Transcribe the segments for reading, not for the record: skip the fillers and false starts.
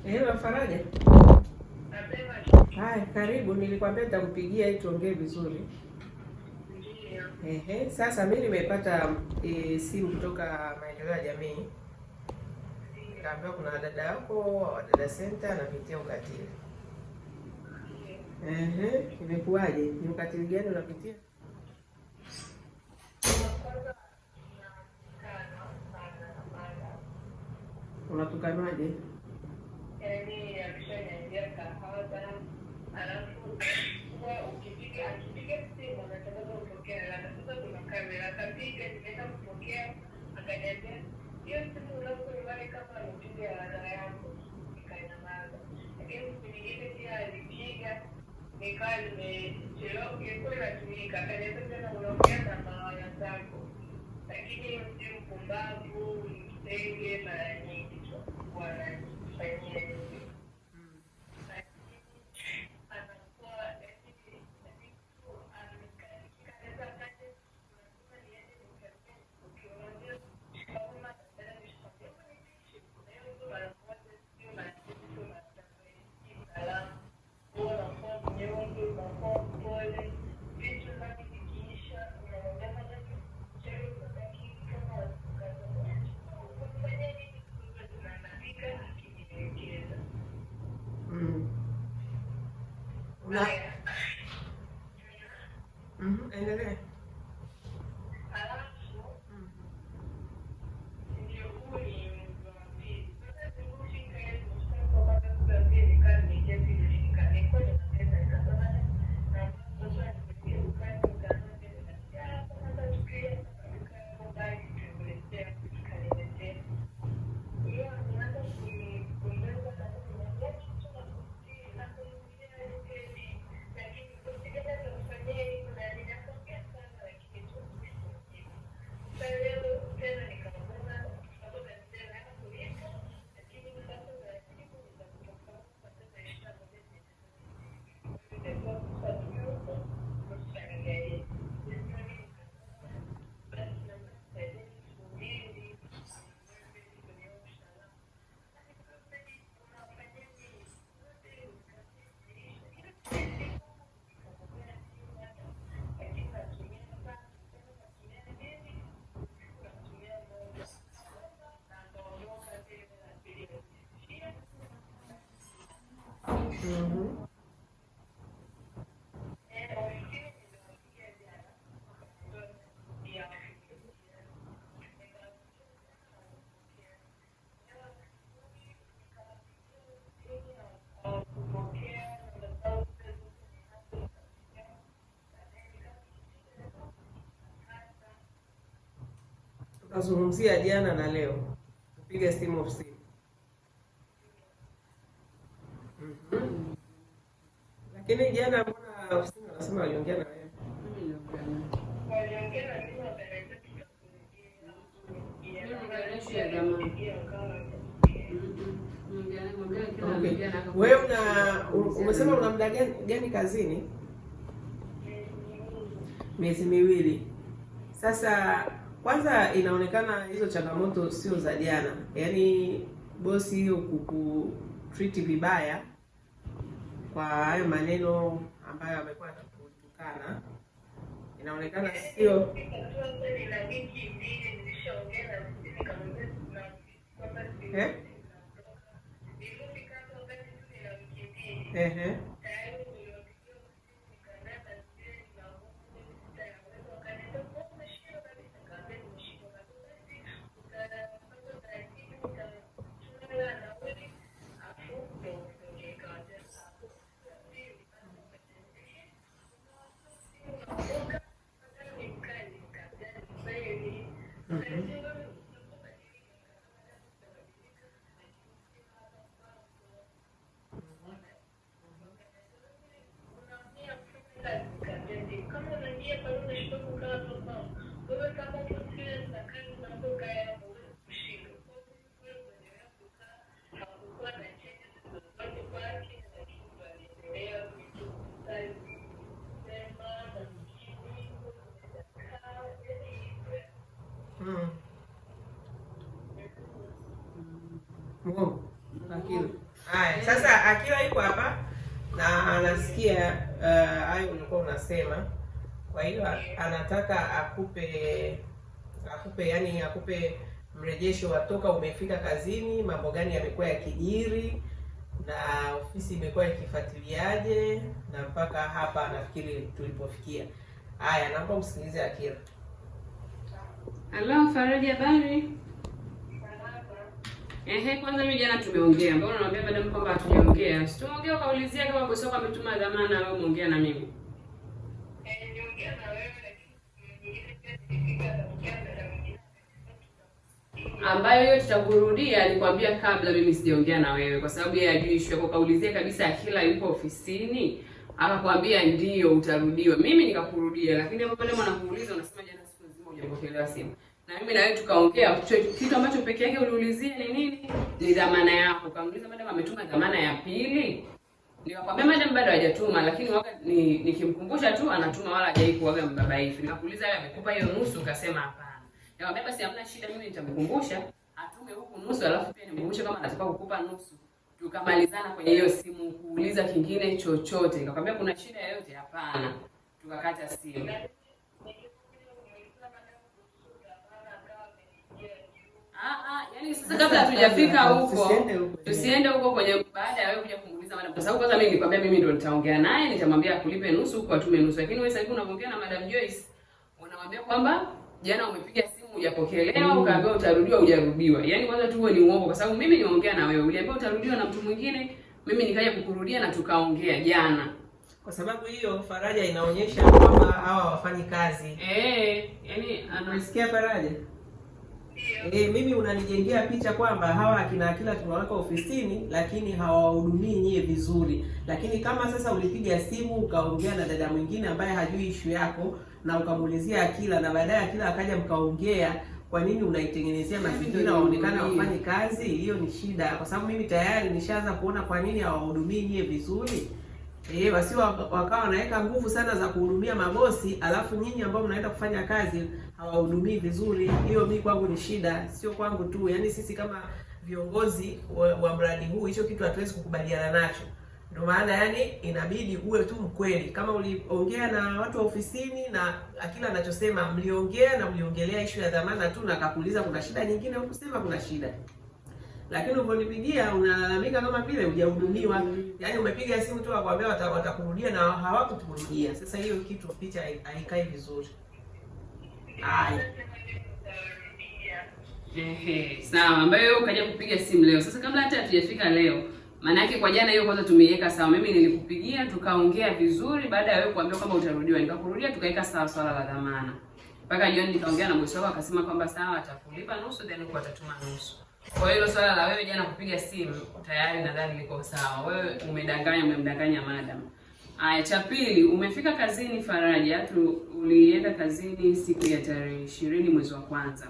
Faraja. Haya, karibu. Nilikwambia nitampigia ili tuongee vizuri. Sasa mimi nimepata simu kutoka Maendeleo ya Jamii. Nikaambiwa kuna dada yako wa Dada Center anapitia ukatili. Imekuwaje? Ni ukatili gani unapitia? Unatukanaje? Yaani ameshaniambia kahaba, alafu kwa ukipiga simu anataka kupokea, na sasa kuna kamera, akapiga nimeenda kupokea, akaniambia hiyo simu unapoiweka kama anapiga dada yako, nikanyamaza. Lakini siku nyingine pia alipiga, nikawa nimechelewa, ingekuwa inatumika, akaniambia tena unaongea na mawaya zako, lakini hiyo si mpumbavu, mtenge mara nyingi tu wanafanyia hivi. Endelea. Tutazungumzia jana na leo. Tupige simu ofisini. Lakini jana mbona ofisini wanasema waliongea na wewe? Waliongea na mimi Wewe umesema una muda gani kazini? Miezi miwili. Sasa kwanza inaonekana hizo changamoto sio za jana. Yaani bosi hiyo kukutreat vibaya kwa hayo maneno ambayo amekuwa akikutukana. Inaonekana sio Haya, sasa Akila yuko hapa na anasikia hayo ulikuwa unasema. Kwa hiyo anataka akupe mrejesho wa toka umefika kazini, mambo gani yamekuwa yakijiri na ofisi imekuwa ikifuatiliaje na mpaka hapa nafikiri tulipofikia. Haya, naomba msikilize Akila. Hello, Faraja, habari? Kwanza mimi jana tumeongea. Mbona unaniambia madam kwamba hatujaongea? Si tumeongea ukaulizia kama bosi wako ametuma dhamana wewe umeongea na mimi. Niongea na wewe ambayo hiyo tutakurudia, alikwambia kabla mimi sijaongea na wewe kwa sababu yeye ajui issue yako. Kaulizia kabisa Akila yuko ofisini, akakwambia ndio utarudiwa. Mimi nikakurudia, lakini hapo pale mwanakuuliza unasema jana siku nzima hujapokelewa simu. Na mimi na wewe tukaongea kitu ambacho peke yake uliulizia ni nini? Ni dhamana yako. Kamuuliza madam ametuma dhamana ya pili. Nikakwambia madam bado hajatuma, lakini nikimkumbusha tu anatuma wala hajai kuaga mbabaifu. Nikakuuliza yeye amekupa hiyo nusu, ukasema hapana. Nikamwambia basi hamna shida, mimi nitamkumbusha atume huku nusu, alafu pia nimkumbushe kama anataka kukupa nusu. Tukamalizana kwenye hiyo simu, kuuliza kingine chochote. Nikamwambia kuna shida yoyote? Hapana. Tukakata simu. Yaani sasa kabla hatujafika huko, tusiende huko kwenye baada ya wewe kuja kumuuliza madam. Kwa sababu kwanza mimi nilikwambia mimi ndo nitaongea naye, nitamwambia akulipe nusu huko atume nusu. Lakini wewe sasa hivi unaongea na Madam Joyce, unamwambia kwamba jana umepiga simu hujapokelewa, ukaambiwa utarudiwa hujarudiwa. Yaani kwanza tu ni uongo kwa sababu mimi nimeongea na wewe. Uliambiwa utarudiwa na mtu mwingine, mimi nikaja kukurudia na tukaongea jana. Kwa sababu hiyo Faraja inaonyesha kwamba hawa hawafanyi kazi. Yaani anasikia Faraja? Mimi unanijengea picha kwamba hawa akina Akila tunaweka ofisini lakini hawahudumii nyie vizuri. Lakini kama sasa ulipiga simu ukaongea na dada mwingine ambaye hajui issue yako na ukamuulizia Akila na baadaye Akila akaja mkaongea, kwa nini unaitengenezea mazingira waonekana wafanye kazi? Hiyo ni shida, kwa sababu mimi tayari nishaanza kuona kwa nini hawahudumii nyie vizuri. Wasi wakawa wanaweka nguvu sana za kuhudumia mabosi, alafu nyinyi ambao mnaenda kufanya kazi hawahudumii vizuri. Hiyo mimi kwangu ni shida, sio kwangu tu. Yaani sisi kama viongozi wa mradi huu hicho kitu hatuwezi kukubaliana nacho. Ndio maana yani inabidi uwe tu mkweli. Kama uliongea na watu wa ofisini na Akila anachosema mliongea na mliongelea issue ya dhamana tu na akakuuliza kuna shida nyingine, hukusema kuna shida. Lakini unaponipigia unalalamika kama vile hujahudumiwa. Yaani umepiga simu tu akwambia watakurudia na hawakuturudia. Sasa hiyo kitu picha haikai vizuri. Sawa, ambayo wewe ukaja kupiga simu leo. Sasa kabla hata hatujafika leo, maana yake kwa jana hiyo kwanza tumeiweka sawa. Mimi nilikupigia tukaongea vizuri, baada ya wewe kuambia kwamba utarudiwa nikakurudia tukaweka sawa swala la dhamana. Mpaka jioni nikaongea na bosi wako akasema kwamba sawa atakulipa nusu then kwa atatuma nusu. Kwa hiyo swala la wewe jana kupiga simu tayari nadhani liko sawa. Wewe umemdanganya madam. Aya, cha pili, umefika kazini Faraja, ulienda kazini siku ya tarehe 20 mwezi wa kwanza.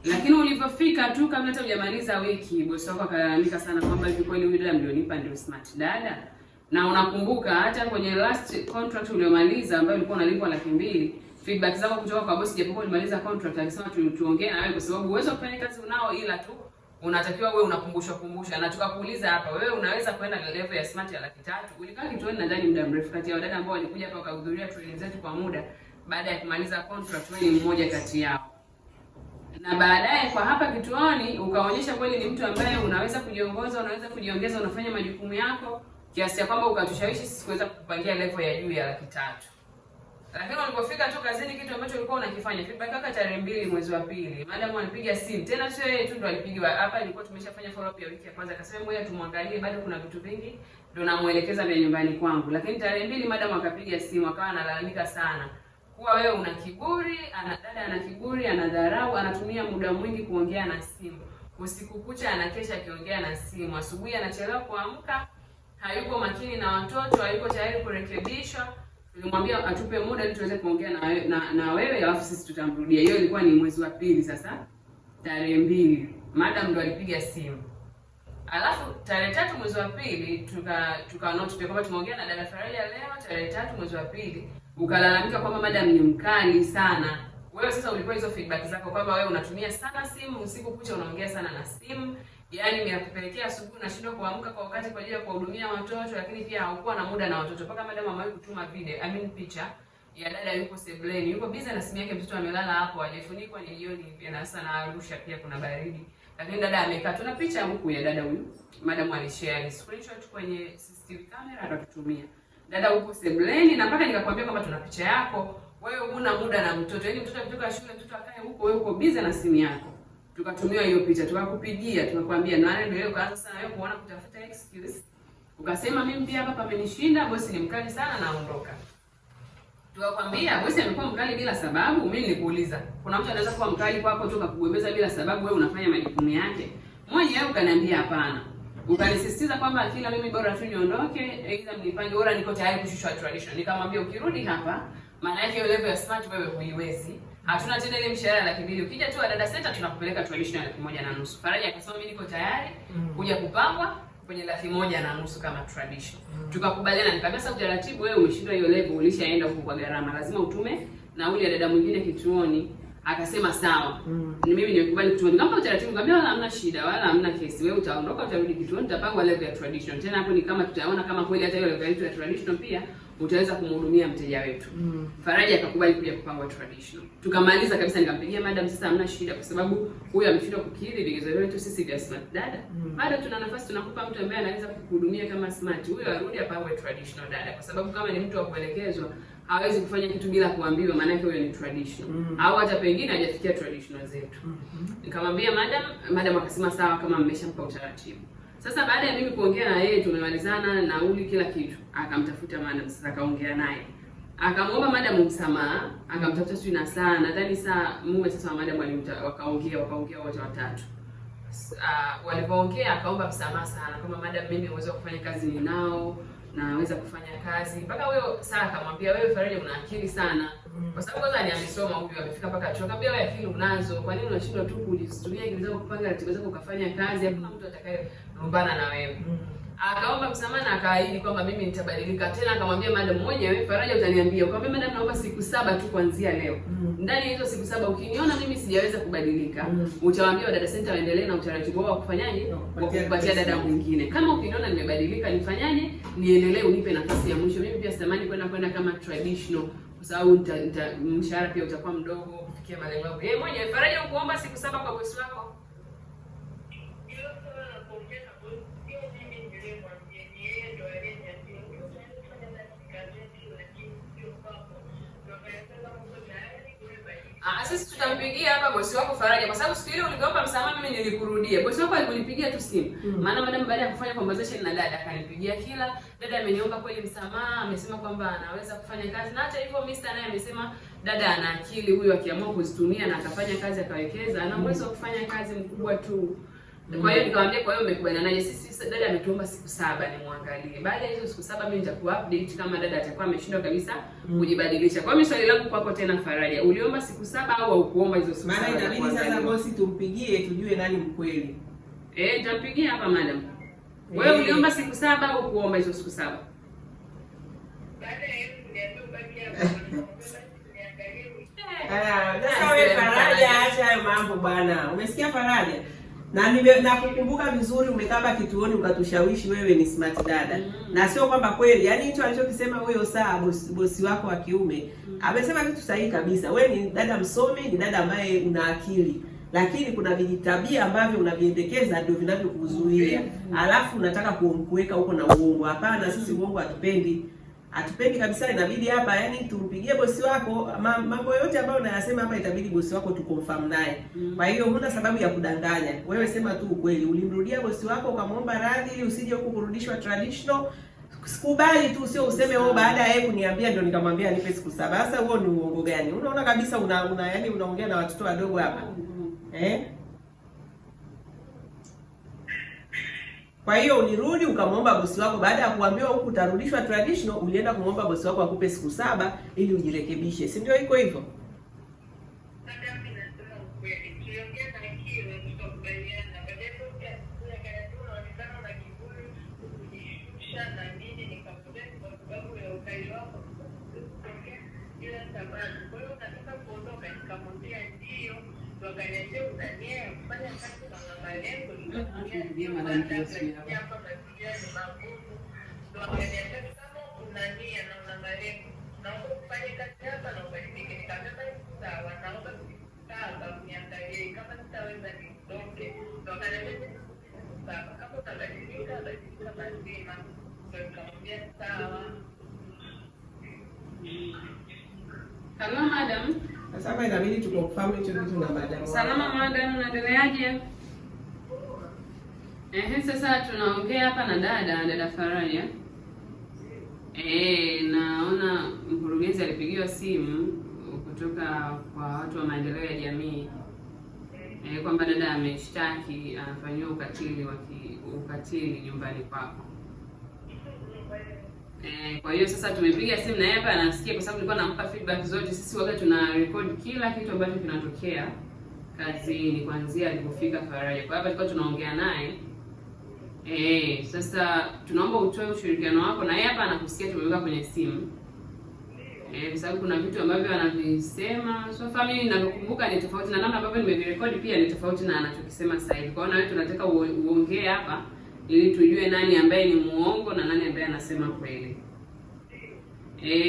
Lakini ulipofika tu kabla hata hujamaliza wiki, bosi wako akalalamika sana kwamba hivi kweli huyu dada mlionipa ndio smart dada. Na unakumbuka hata kwenye last contract uliomaliza ambayo ulikuwa unalipwa 200,000, feedback zako kutoka kwa bosi japokuwa ulimaliza contract alisema tuongee na wewe kwa sababu uwezo wa kufanya kazi unao, ila tu unatakiwa wewe unakumbushwa na tukakuuliza hapa wewe unaweza kwenda level ya smart ya 300,000. Ulikaa kituoni nadhani muda mrefu, kati ya wadada ambao walikuja hapa wakahudhuria training zetu kwa muda baada ya kumaliza contract wewe ni mmoja kati yao. Na baadaye kwa hapa kituoni ukaonyesha kweli ni mtu ambaye unaweza kujiongoza, unaweza kujiongeza, unafanya majukumu yako kiasi ya kwamba ukatushawishi sisi kuweza kukupangia level ya juu ya 300,000. Lakini ulipofika tu kazini kitu ambacho ulikuwa unakifanya, feedback kaka tarehe 2 mwezi wa pili, madam alipiga simu. Tena sio yeye tu ndo alipigiwa. Hapa ilikuwa tumeshafanya follow up ya wiki ya kwanza, akasema ngoja tumwangalie bado kuna vitu vingi ndo namuelekeza vya nyumbani kwangu. Lakini tarehe 2 madam akapiga simu akawa analalamika sana kuwa wewe una kiburi, dada ana kiburi, anadharau, anatumia muda mwingi kuongea na simu. Usiku kucha anakesha akiongea na simu. Asubuhi anachelewa kuamka, hayuko makini na watoto, hayuko tayari kurekebishwa. Tulimwambia atupe muda ili tuweze kuongea na wewe alafu sisi tutamrudia. Hiyo ilikuwa ni mwezi wa pili sasa. Tarehe 2 madam ndo alipiga simu. Alafu tarehe 3 mwezi wa pili tuka note pia kwamba tumeongea na dada Faraja leo tarehe 3 mwezi wa pili. Ukalalamika kwamba madam ni mkali sana. Wewe sasa ulikuwa hizo feedback zako kwamba wewe unatumia sana simu, usiku kucha unaongea sana na simu. Yaani nimekupelekea asubuhi unashindwa kuamka kwa wakati kwa ajili ya kuwahudumia watoto, lakini pia haukuwa na muda na watoto. Mpaka madam amewahi kutuma video, picha ya dada yuko sebuleni, yuko busy na simu yake, mtoto amelala hapo hajafunikwa, ni jioni hivi na sasa na Arusha pia kuna baridi. Lakini dada amekaa. Tuna picha huku ya dada huyu. Madam alishare screenshot kwenye CCTV camera akatutumia. Dada huko sebuleni na mpaka nikakwambia kwamba tuna picha yako. Wewe huna muda na mtoto. Yaani mtoto akitoka shule mtoto akae huko, wewe uko busy na simu yako. Tukatumiwa hiyo picha, tukakupigia, tukakwambia na ndio leo kaanza sana wewe kuona kutafuta excuse. Ukasema mimi pia hapa pamenishinda, bosi ni mkali sana naondoka. Tukakwambia bosi amekuwa mkali bila sababu. Mimi nilikuuliza, kuna mtu anaweza kuwa mkali kwako tu kakugomeza bila sababu, wewe unafanya majukumu yake? Mmoja wewe ukaniambia hapana. Ukanisisitiza kwamba kila mimi bora tu niondoke, aidha mnipange, bora niko tayari kushushwa tradition. Nikamwambia ukirudi hapa, maana yake hiyo level ya smart wewe huiwezi. Hatuna tena ile mshahara 200. Ukija tu Dada Center tunakupeleka traditional 1,500. Faraja akasema mimi niko tayari kuja kupangwa kwenye 1,500 kama tradition. Tukakubaliana, nikamwambia sasa utaratibu wewe umeshindwa hiyo level, ulishaenda huko kwa gharama, lazima utume nauli ya dada mwingine kituoni. Akasema sawa. Ni mimi nimekubali kituoni. Kama utaratibu nikamwambia wala hamna shida, wala hamna kesi. Wewe utaondoka utarudi kituoni, tutapangwa level ya tradition. Tena hapo ni kama tutaona kama kweli hata hiyo level yetu ya tradition pia utaweza kumhudumia mteja wetu. Faraja akakubali kuja kupangwa traditional. Tukamaliza kabisa, nikampigia madam, sasa hamna shida kwa sababu huyu ameshindwa kukidhi vigezo vyetu sisi vya smart dada. Bado tuna nafasi, tunakupa mtu ambaye anaweza kukuhudumia kama smart. Huyo arudi apangwe traditional dada, kwa sababu kama ni mtu wa kuelekezwa hawezi kufanya kitu bila kuambiwa, maana yake huyo ni traditional. Au hata pengine hajafikia traditional zetu. Nikamwambia madam akasema sawa kama mmeshampa utaratibu. Sasa baada ya mimi kuongea na yeye, tumemalizana nauli kila kitu. Akamtafuta madam, sasa akaongea naye. Akamuomba madam msamaha, akamtafuta sio na saa, nadhani saa mume sasa wa madam wakaongea wote watatu. Walipoongea akaomba msamaha sana kama madam, mimi uwezo wa kufanya kazi ninao, naweza kufanya kazi. Mpaka huyo saa akamwambia wewe Faraja una akili sana. Kwa sababu kwanza ni amesoma huyu, amefika mpaka chuo. Akamwambia wewe akili unazo, kwa nini unashindwa tu kujitumia akili zako kupanga ratiba zako ukafanya kazi? Hakuna mtu atakayelumbana na wewe. Akaomba msamaha na akaahidi kwamba mimi nitabadilika. Tena akamwambia madam mwenyewe, Faraja utaniambia. Akamwambia madam, naomba siku 7 tu kuanzia leo. Ndani ya hizo siku 7 ukiniona mimi sijaweza kubadilika, utawaambia Dada Center waendelee na utaratibu wao wa kufanyaje? Wa kupatia dada mwingine. Kama ukiniona nimebadilika nifanyaje? Niendelee, unipe nafasi ya mwisho. Mimi pia sitamani kwenda kama traditional kwa sababu mshahara pia utakuwa mdogo kufikia malengo yangu. Yeye mwenyewe Faraja ukuomba siku 7 kwa bosi wako. Sisi tutampigia hapa bosi wako Faraja kwa sababu siku ile uliomba msamaha mimi nilikurudia. Bosi wako alinipigia tu simu. Maana madam baada ya kufanya conversation na dada akanipigia kila dada ameniomba kweli msamaha, amesema kwamba anaweza kufanya kazi. Na hata hivyo Mr. naye amesema dada ana akili, huyu akiamua kuzitumia na akafanya kazi akawekeza, ana uwezo wa kufanya kazi mkubwa tu. Kwa hiyo nikamwambia kwa hiyo umekubaliana naye, sisi dada ametuomba siku 7 nimwangalie. Baada ya hizo siku 7 mimi nitakuwa update kama dada atakuwa ameshindwa kabisa kujibadilisha. Kwa hiyo swali langu kwako tena Faraja, uliomba siku 7 au haukuomba hizo siku 7? Maana inabidi sasa bosi tumpigie tujue nani mkweli. Nitampigia hapa madam. Wewe uliomba siku 7 au kuomba hizo siku 7? Baada ya hiyo niliambia hapa Sasa wewe Faraja, acha hayo mambo bwana. Umesikia Faraja? Na kukumbuka vizuri umekaba kituoni ukatushawishi wewe ni smart dada. Na sio kwamba kweli, yani hicho alichokisema huyo saa bosi wako wa kiume, amesema kitu sahihi kabisa. Wewe ni dada msomi, ni dada ambaye una akili. Lakini kuna vijitabia ambavyo unaviendekeza ndio vinavyokuzuia. Alafu unataka kuweka huko na uongo. Hapana, sisi uongo hatupendi. Hatupendi kabisa, inabidi hapa yani tumpigie bosi wako. Mambo yote ambayo unayasema hapa itabidi bosi wako tukonfirm naye. Kwa hiyo huna sababu ya kudanganya. Wewe sema tu ukweli. Ulimrudia bosi wako ukamwomba radhi ili usije huko kurudishwa traditional. Sikubali tu, sio useme baada ya yeye kuniambia ndio nikamwambia nipe siku 7. Sasa huo ni uongo gani? Unaona kabisa yani unaongea na watoto wadogo hapa. Kwa hiyo ulirudi ukamwomba bosi wako baada ya kuambiwa huku utarudishwa traditional, ulienda kumwomba bosi wako akupe siku 7 ili ujirekebishe. Si ndio iko hivyo? wakaniambia una nia ya kufanya kazi na malengo wakaniambia kama una nia na una malengo naomba kufanya kazi hapa na ubadilike. Nikamwambia sawa, naomba sawa uniangalie kama sitaweza nitoke. Wakaniambia sawa, kama utabadilika badilika lazima. Nikamwambia sawa. Hello madam. Sasa inabidi tukonfirm hicho kitu na madam. Salama madam, unaendeleaje? Sasa tunaongea hapa na dada Faraja. Naona mkurugenzi alipigiwa simu kutoka kwa watu wa maendeleo ya jamii. Kwamba dada ameshtaki anafanywa ukatili nyumbani kwako. Kwa hiyo sasa tumepiga simu na yeye hapa anasikia, kwa sababu nilikuwa nampa feedback zote. Sisi waga tuna record kila kitu ambacho kinatokea kazini kuanzia alipofika Faraja. Kwa hapa tulikuwa tunaongea naye. Sasa tunaomba utoe ushirikiano wako, na yeye hapa anakusikia, tumeweka kwenye simu. Kwa sababu kuna vitu ambavyo anavisema. So family ninavyokumbuka ni tofauti na namna ambavyo nimevirekodi, pia ni tofauti na anachokisema sasa hivi. Kwa hiyo na wewe tunataka uongee hapa ili tujue nani ambaye ni muongo na nani ambaye anasema kweli.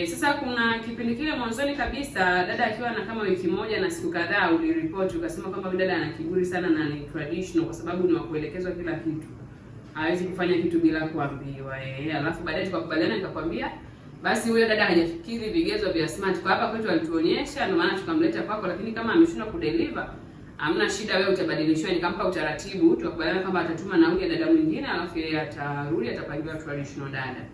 Sasa kuna kipindi kile mwanzoni kabisa dada akiwa na kama wiki moja na siku kadhaa uliripoti ukasema kwamba dada ana kiburi sana na ni traditional kwa sababu ni wa kuelekezwa kila kitu. Hawezi kufanya kitu bila kuambiwa. Alafu baadaye tukakubaliana nikakwambia basi huyo dada hajafikiri vigezo vya smart. Kwa hapa kwetu alituonyesha, ndio maana tukamleta kwako, lakini kama ameshindwa kudeliver hamna shida, wewe utabadilishwa. Nikampa utaratibu, tukakubaliana kwamba atatuma nauli ya dada mwingine, alafu yeye atarudi atapangiwa traditional dada.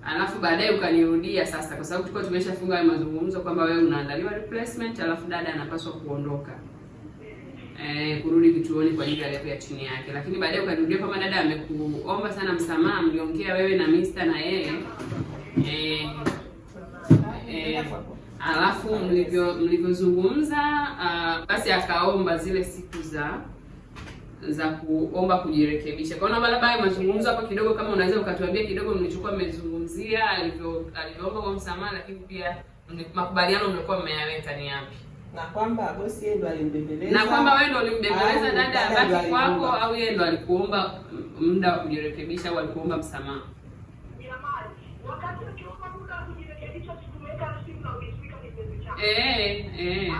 Alafu baadaye ukanirudia sasa, kwa sababu tulikuwa tumeshafunga mazungumzo kwamba wewe unaandaliwa replacement, alafu dada anapaswa kuondoka. Kurudi kituoni kwa ajili ya level ya chini yake. Lakini baadaye ukanirudia kwamba dada amekuomba sana msamaha, mliongea wewe na Mr. na yeye. Alafu mlivyozungumza basi akaomba zile siku za kuomba kujirekebisha. Kwa hiyo labda mazungumzo hapo kidogo, kama unaweza ukatuambia kidogo mlichokuwa mmezungumzia alivyoomba kwa msamaha, lakini pia makubaliano mlikuwa mmeyaweka ni yapi? Na kwamba bosi yeye ndo alimbembeleza. Na kwamba wewe ndo ulimbembeleza dada abaki kwako, au yeye ndo alikuomba muda wa kujirekebisha au alikuomba msamaha? Wakati ukiomba muda wa kujirekebisha tumeweka simu na ulispika kipenzi chako.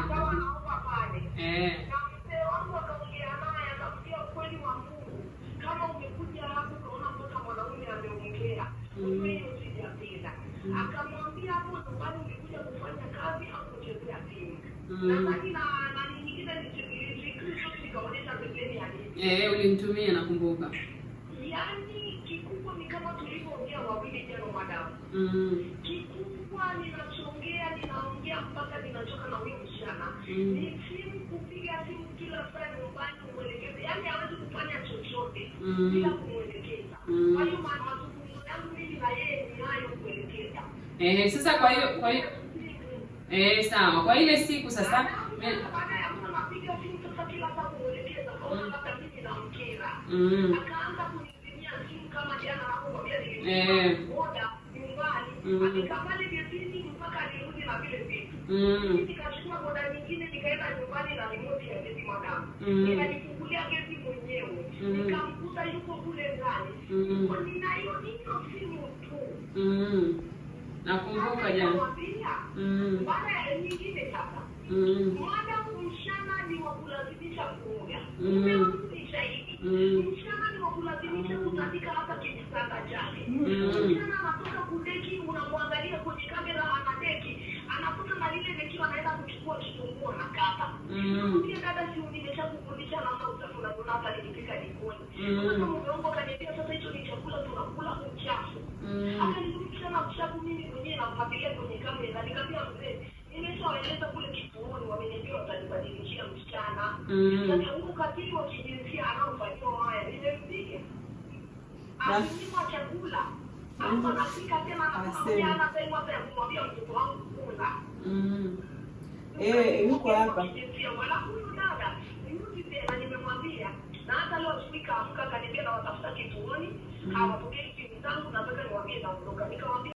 Akawa anaomba pale. Na mzee wangu akaongea naye akamwambia ukweli wa Mungu. Kama umekuja hapo unaona mpaka mwanaume ameongea. Wewe usijapenda. Akamwambia hapo nyumbani umekuja kufanya kazi au kuchezea timu. Nadhani na nyingine ni Kristo sikaonyesha pembeni ya nini. Ulinitumia nakumbuka. Yaani kikubwa ni kama tulivyoongea wawili jana madam. Kikubwa ninaongea mpaka ninachoka na huyo msichana. Ni simu kupiga simu kila saa nyumbani kumwelekeza. Yaani hawezi kufanya chochote bila kumwelekeza. Kwa hiyo mazungumzo yangu mimi na yeye ni hayo kuelekeza. Sasa kwa hiyo sawa. Kwa ile siku sasa baada ya mtu anapiga simu sasa kila saa kumwelekeza kwa labda mimi namkera. Akaanza kunizimia simu kama jana anakuambia boda nyumbani. Akikabali getini mpaka nirudi na vile vitu. Nikachukua boda nyingine nikaenda nyumbani na remote ya geti madam. Nikanifungulia geti mwenyewe. Nikamkuta yuko kule ndani. Kwa ninayo simu tu. Nakumbuka jana. Baada ya nyingine sasa. Mwana mshana ni wa kulazimisha kuoga. Umemrudisha hivi. Mshana ni wa kulazimisha kutandika hapa kitanda chake. Mshana anatoka kudeki, unamwangalia kwenye kamera anadeki. Anakuta na lile deki anaenda kuchukua kitunguu na kata. Pia dada si nimeshakufundisha namna utafuna hata nikipika jikoni. Sasa mumeomba kaniambia sasa hicho ni chakula tunakula uchafu. Hata nilirudisha na uchafu mimi mwenyewe na mpatia kwenye kamera. Nikamwambia mzee, nimeshawaeleza kule kituoni wameniambia watanibadilishia msichana. Sasa huko katili wa kijinsia anaofanyiwa haya nimempiga. Alinyima chakula. Hapo anafika tena anakuambia anasema hata ya kumwambia mtoto wangu kula. Yuko hapa. Wala huyu dada, nirudi tena nimemwambia. Na hata leo spika amka kaniambia na watafuta kituoni. Hawapokei simu zangu, nataka niwaambie naondoka. Nikamwambia